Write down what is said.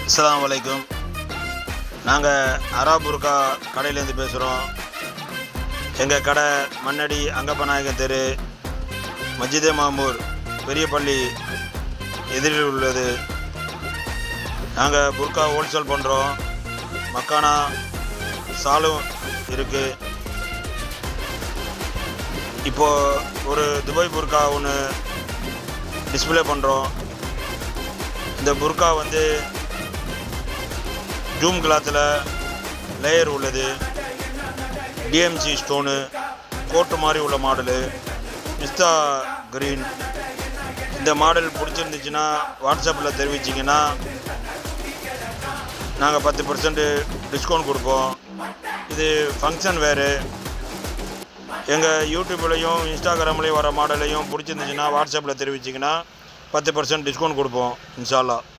அஸ்ஸலாமு அலைக்கும். நாங்கள் அரா புர்கா கடையிலேருந்து பேசுகிறோம். எங்கள் கடை மண்ணடி அங்கப்பநாயகன் தெரு, மஸ்ஜிதே மாமூர் பெரிய பள்ளி எதிரில் உள்ளது. நாங்கள் புர்கா ஹோல்சேல் பண்ணுறோம். மக்கானா சாலும் இருக்குது. இப்போது ஒரு துபாய் புர்கா ஒன்று டிஸ்பிளே பண்ணுறோம். இந்த புர்கா ஜூம் கிளாத்தில் லேயர் உள்ளது, டிஎம்சி ஸ்டோனு, கோட்டு மாதிரி உள்ள மாடலு, பிஸ்தா க்ரீன். இந்த மாடல் பிடிச்சிருந்துச்சுன்னா வாட்ஸ்அப்பில் தெரிவிச்சிங்கன்னா நாங்கள் 10% டிஸ்கவுண்ட் கொடுப்போம். இது ஃபங்க்ஷன் வேறு. எங்கள் யூடியூப்லேயும் இன்ஸ்டாகிராம்லேயும் வர மாடலையும் பிடிச்சிருந்துச்சுன்னா வாட்ஸ்அப்பில் தெரிவிச்சிங்கன்னா 10% டிஸ்கவுண்ட் கொடுப்போம் இன்ஷா அல்லாஹ்.